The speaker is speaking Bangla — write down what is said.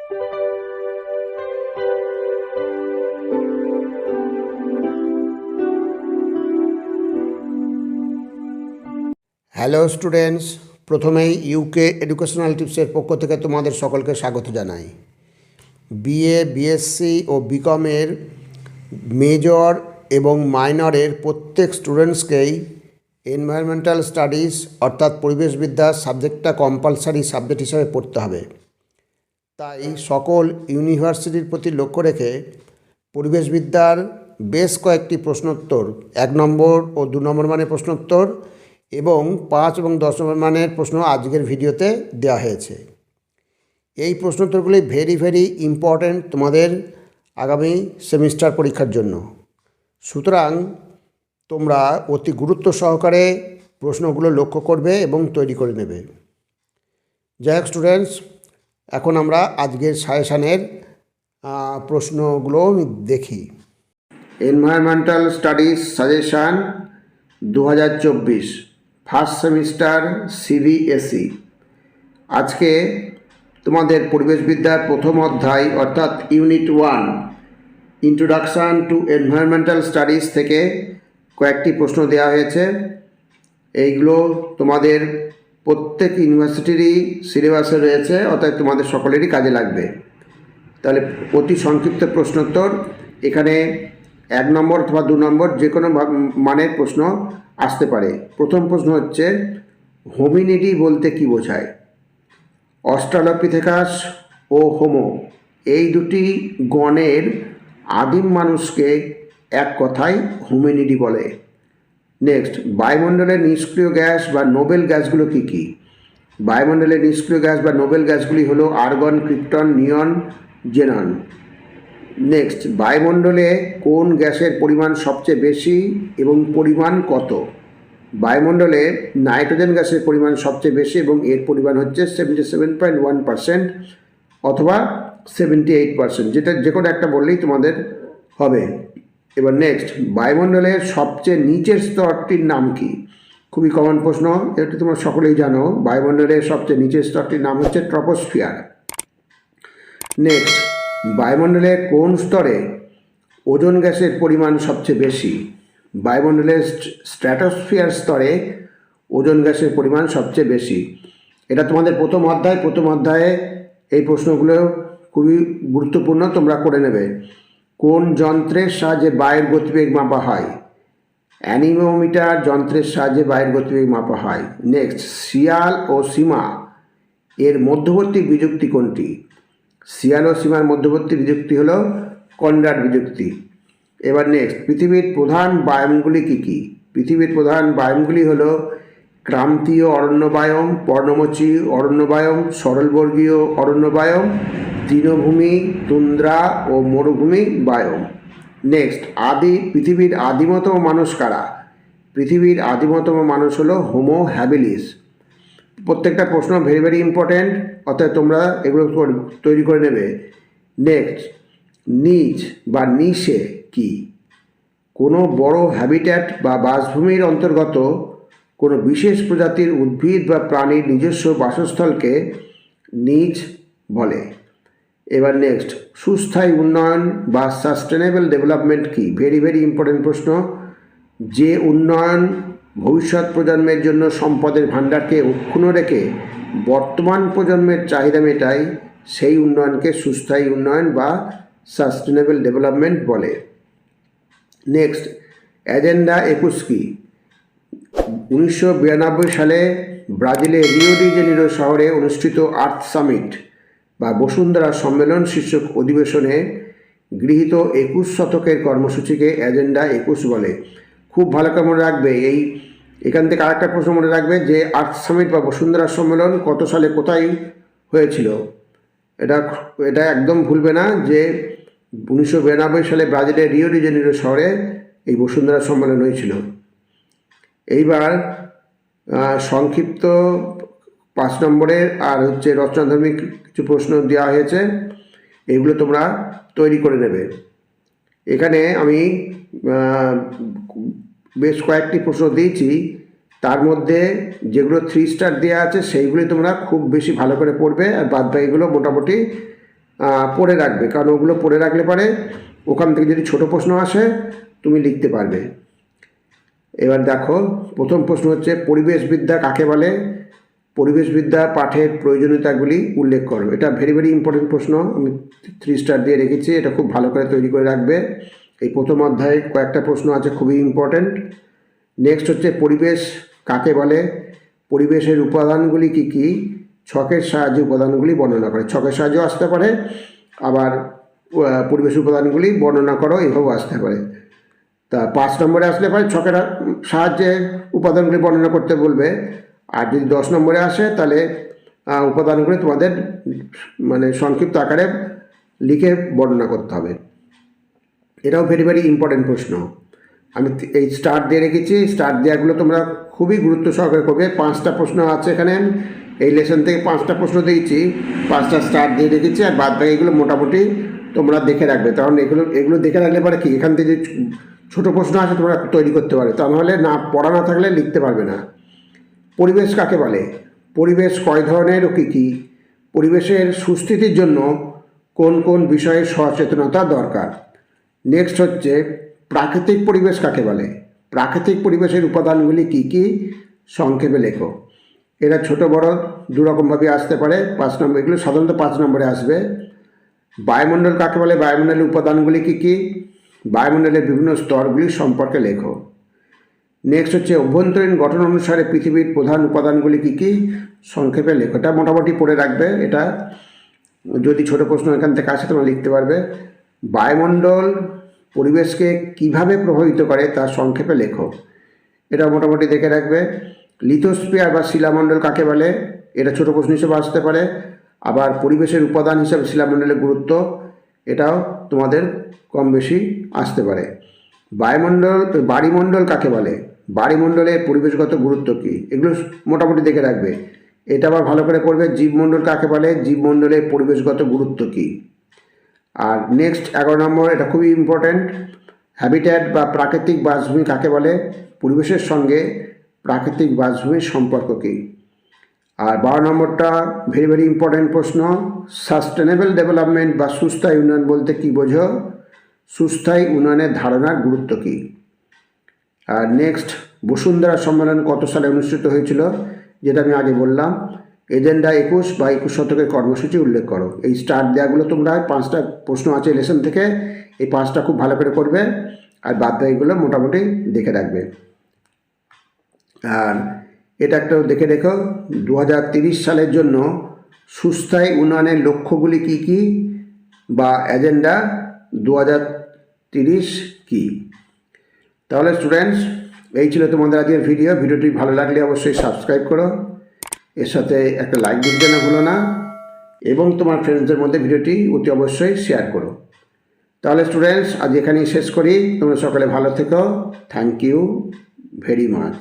হ্যালো স্টুডেন্টস, প্রথমেই ইউকে এডুকেশনাল টিপসের পক্ষ থেকে তোমাদের সকলকে স্বাগত জানাই। বিএ, বিএসসি ও বিকমের মেজর এবং মাইনরের প্রত্যেক স্টুডেন্টসকেই এনভায়রনমেন্টাল স্টাডিজ অর্থাৎ পরিবেশবিদ্যা সাবজেক্টটা কম্পালসারি সাবজেক্ট হিসাবে পড়তে হবে। তাই সকল ইউনিভার্সিটির প্রতি লক্ষ্য রেখে পরিবেশবিদ্যার বেশ কয়েকটি প্রশ্নোত্তর 1 নম্বর ও 2 নম্বর মানের প্রশ্নোত্তর এবং 5 এবং 10 নম্বর মানের প্রশ্ন আজকের ভিডিওতে দেওয়া হয়েছে। এই প্রশ্নোত্তরগুলি ভেরি ইম্পর্ট্যান্ট তোমাদের আগামী সেমিস্টার পরীক্ষার জন্য। সুতরাং তোমরা অতি গুরুত্ব সহকারে প্রশ্নগুলো লক্ষ্য করবে এবং তৈরি করে নেবে। যাই হোক স্টুডেন্টস, এখন আমরা আজকের সাজেশানের প্রশ্নগুলো দেখি। Environmental studies suggestion 2024 first semester CBSE. আজকে তোমাদের পরিবেশবিদ্যার প্রথম অধ্যায় অর্থাৎ unit 1 introduction to environmental studies থেকে কয়েকটি প্রশ্ন দেওয়া হয়েছে। এইগুলো তোমাদের প্রত্যেক ইউনিভার্সিটিরই সিলেবাসে রয়েছে, অর্থাৎ তোমাদের সকলেরই কাজে লাগবে। তাহলে অতি সংক্ষিপ্ত প্রশ্নোত্তর, এখানে 1 নম্বর অথবা 2 নম্বর যে কোনো মানের প্রশ্ন আসতে পারে। প্রথম প্রশ্ন হচ্ছে, হোমিনিডি বলতে কি বোঝায়? অস্ট্রালোপিথেকাস ও হোমো এই দুটি গণের আদিম মানুষকে এক কথায় হোমিনিডি বলে। নেক্সট, বায়ুমণ্ডলের নিষ্ক্রিয় গ্যাস বা নোবেল গ্যাসগুলো কী কী? বায়ুমণ্ডলের নিষ্ক্রিয় গ্যাস বা নোবেল গ্যাসগুলি হলো আর্গন, ক্রিপ্টন, নিয়ন, জেনন। নেক্সট, বায়ুমণ্ডলে কোন গ্যাসের পরিমাণ সবচেয়ে বেশি এবং পরিমাণ কত? বায়ুমণ্ডলে নাইট্রোজেন গ্যাসের পরিমাণ সবচেয়ে বেশি এবং এর পরিমাণ হচ্ছে 77.1% অথবা 78%, যেটা যে কোনো একটা বললেই তোমাদের হবে। এবার নেক্সট, বায়ুমণ্ডলের সবচেয়ে নিচের স্তরটির নাম কি? খুবই কমন প্রশ্ন, এটা তোমরা সকলেই জানো। বায়ুমণ্ডলের সবচেয়ে নিচের স্তরটির নাম হচ্ছে ট্রপোস্ফিয়ার। নেক্সট, বায়ুমণ্ডলের কোন স্তরে ওজোন গ্যাসের পরিমাণ সবচেয়ে বেশি? বায়ুমণ্ডলের স্ট্র্যাটোস্ফিয়ার স্তরে ওজোন গ্যাসের পরিমাণ সবচেয়ে বেশি। এটা তোমাদের প্রথম অধ্যায়ে এই প্রশ্নগুলো খুবই গুরুত্বপূর্ণ, তোমরা করে নেবে। কোন যন্ত্রের সাহায্যে বায়ুর গতিবেগ মাপা হয়? অ্যানিমোমিটার যন্ত্রের সাহায্যে বায়ুর গতিবেগ মাপা হয়। নেক্সট, শিয়াল ও সীমা এর মধ্যবর্তী বিযুক্তি কোনটি? শিয়াল ও সীমার মধ্যবর্তী বিযুক্তি হলো কনরাড বিযুক্তি। এবার নেক্সট, পৃথিবীর প্রধান বায়োমগুলি কী কী? পৃথিবীর প্রধান বায়োমগুলি হলো ক্রান্তীয় অরণ্য বায়োম, পর্ণমোচী অরণ্য বায়োম, সরলবর্গীয় অরণ্য বায়োম, তৃণভূমি, তুন্দ্রা ও মরুভূমি বায়োম। নেক্সট, পৃথিবীর আদিমতম মানুষ কারা? পৃথিবীর আদিমতম মানুষ হলো হোমো হ্যাবিলিস। প্রত্যেকটা প্রশ্ন ভেরি ইম্পর্ট্যান্ট, অর্থাৎ তোমরা এগুলো তৈরি করে নেবে। নেক্সট, নিচ বা নিশে কি? কোনো বড় হ্যাবিট্যাট বা বাসভূমির অন্তর্গত কোনো বিশেষ প্রজাতির উদ্ভিদ বা প্রাণীর নিজস্ব বাসস্থলকে নিচ বলে। এবার নেক্সট, সুস্থায়ী উন্নয়ন বা সাস্টেনেবল ডেভেলপমেন্ট কি? ভেরি ইম্পর্টেন্ট প্রশ্ন। যে উন্নয়ন ভবিষ্যৎ প্রজন্মের জন্য সম্পদের ভাণ্ডারকে অক্ষুণ্ণ রেখে বর্তমান প্রজন্মের চাহিদা মেটায়, সেই উন্নয়নকে সুস্থায়ী উন্নয়ন বা সাস্টেনেবল ডেভেলপমেন্ট বলে। নেক্সট, এজেন্ডা 21 কি? 1992 সালে ব্রাজিলের রিও ডি জেনিরো শহরে অনুষ্ঠিত আর্থ সামিট বা বসুন্ধরা সম্মেলন শীর্ষক অধিবেশনে গৃহীত 21 শতকের কর্মসূচিকে এজেন্ডা 21 বলে। খুব ভালো করে মনে রাখবে। এখান থেকে আরেকটা প্রশ্ন মনে রাখবে যে আর্থ সামিট বা বসুন্ধরা সম্মেলন কত সালে কোথায় হয়েছিল। এটা একদম ভুলবে না যে 1992 সালে ব্রাজিলের রিও ডি জেনিরো শহরে এই বসুন্ধরা সম্মেলন হয়েছিল। এইবার সংক্ষিপ্ত 5 নম্বরের আর হচ্ছে রচনাধর্মী কিছু প্রশ্ন দেওয়া হয়েছে, এগুলো তোমরা তৈরি করে নেবে। এখানে আমি বেশ কয়েকটি প্রশ্ন দিয়েছি, তার মধ্যে যেগুলো 3 স্টার দেওয়া আছে সেইগুলি তোমরা খুব বেশি ভালো করে পড়বে, আর বাদ বাকিগুলো মোটামুটি পড়ে রাখবে, কারণ ওগুলো পড়ে রাখলে পরে ওখান থেকে যদি ছোট প্রশ্ন আসে তুমি লিখতে পারবে। এবার দেখো, প্রথম প্রশ্ন হচ্ছে পরিবেশবিদ্যা কাকে বলে? পরিবেশবিদ্যা পাঠের প্রয়োজনীয়তাগুলি উল্লেখ করো। এটা ভেরি ভেরি ইম্পর্টেন্ট প্রশ্ন, আমি 3 স্টার দিয়ে রেখেছি, এটা খুব ভালো করে তৈরি করে রাখবে। এই প্রথম অধ্যায়ে কয়েকটা প্রশ্ন আছে খুবই ইম্পর্টেন্ট। নেক্সট হচ্ছে পরিবেশ কাকে বলে? পরিবেশের উপাদানগুলি কী কী? ছকের সাহায্যে উপাদানগুলি বর্ণনা করে। ছকের সাহায্যেও আসতে পারে, আবার পরিবেশ উপাদানগুলি বর্ণনা করো এভাবেও আসতে পারে। তা 5 নম্বরে আসলে পরে ছকের সাহায্যে উপাদানগুলি বর্ণনা করতে বলবে। আর যদি 10 নম্বরে আসে তাহলে উপাদানগুলি তোমাদের মানে সংক্ষিপ্ত আকারে লিখে বর্ণনা করতে হবে। এটাও ভেরি ভেরি ইম্পর্টেন্ট প্রশ্ন। আমি এই স্টার দিয়ে রেখেছি, স্টার দেওয়াগুলো তোমরা খুবই গুরুত্ব সহকারে করবে। 5টা প্রশ্ন আছে এখানে, এই লেসন থেকে 5টা প্রশ্ন দিয়েছি, 5টা স্টার দিয়ে রেখেছি, আর বাদ বাকি এগুলো মোটামুটি তোমরা দেখে রাখবে। কারণ এগুলো দেখে রাখলে পরে কি এখান থেকে ছোটো প্রশ্ন আসে তোমরা তৈরি করতে পারবে, তা নাহলে না পড়া না থাকলে লিখতে পারবে না। পরিবেশ কাকে বলে? পরিবেশ কয় ধরনের ও কী কী? পরিবেশের সুস্থিতির জন্য কোন কোন বিষয়ে সচেতনতা দরকার? নেক্সট হচ্ছে প্রাকৃতিক পরিবেশ কাকে বলে? প্রাকৃতিক পরিবেশের উপাদানগুলি কী কী? সংক্ষেপে লেখো। এরা ছোট বড় দুরকমভাবে আসতে পারে। 5 নম্বর, এগুলো সাধারণত 5 নম্বরে আসবে। বায়ুমণ্ডল কাকে বলে? বায়ুমণ্ডলের উপাদানগুলি কী কী? বায়ুমণ্ডলের বিভিন্ন স্তরগুলি সম্পর্কে লেখো। নেক্সট হচ্ছে অভ্যন্তরীণ গঠন অনুসারে পৃথিবীর প্রধান উপাদানগুলি কী কী? সংক্ষেপে লেখো। এটা মোটামুটি পড়ে রাখবে, এটা যদি ছোট প্রশ্ন এখান থেকে আসে তোমরা লিখতে পারবে। বায়ুমণ্ডল পরিবেশকে কিভাবে প্রভাবিত করে তা সংক্ষেপে লেখো। এটা মোটামুটি দেখে রাখবে। লিথোস্ফিয়ার বা শিলামণ্ডল কাকে বলে? এটা ছোট প্রশ্ন হিসেবে আসতে পারে। আবার পরিবেশের উপাদান হিসেবে শিলামণ্ডলের গুরুত্ব, এটাও তোমাদের কম বেশি আসতে পারে। বায়ুমণ্ডল কাকে বলে? বায়ুমণ্ডলের পরিবেশগত গুরুত্ব কী? এগুলো মোটামুটি দেখে রাখবে। এটা আবার ভালো করে পড়বে। জীবমণ্ডল কাকে বলে? জীবমণ্ডলের পরিবেশগত গুরুত্ব কী? আর নেক্সট 11 নম্বর, এটা খুবই ইম্পর্ট্যান্ট, হ্যাবিট্যাট বা প্রাকৃতিক বাসভূমি কাকে বলে? পরিবেশের সঙ্গে প্রাকৃতিক বাসভূমির সম্পর্ক কী? আর 12 নম্বরটা ভেরি ভেরি ইম্পর্ট্যান্ট প্রশ্ন, সাস্টেনেবল ডেভেলপমেন্ট বা সুস্থায়ী উন্নয়ন বলতে কী বোঝো? সুস্থায়ী উন্নয়নের ধারণার গুরুত্ব কী? আর নেক্সট, বসুন্ধরা সম্মেলন কত সালে অনুষ্ঠিত হয়েছিল? যেটা আমি আগে বললাম। এজেন্ডা 21 বা 21 শতকের কর্মসূচি উল্লেখ করো। এই স্টার দেওয়াগুলো তোমরা 5টা প্রশ্ন আছে লেসন থেকে, এই 5টা খুব ভালো করে করবে, আর বাদ বাকিগুলো মোটামুটি দেখে রাখবে। আর এটা একটাও দেখে রেখো, 2030 সালের জন্য সুস্থায়ী উন্নয়নের লক্ষ্যগুলি কী কী, বা এজেন্ডা 2030 কী? তাহলে স্টুডেন্টস, এই ছিল তোমাদের আজকের ভিডিওটি ভালো লাগলে অবশ্যই সাবস্ক্রাইব করো, এর সাথে একটা লাইক দিতে না ভুলো না, এবং তোমার ফ্রেন্ডসদের মধ্যে ভিডিওটি অতি অবশ্যই শেয়ার করো। তাহলে স্টুডেন্টস, আজ এখানেই শেষ করি। তোমরা সকলে ভালো থেকো। Thank you very much.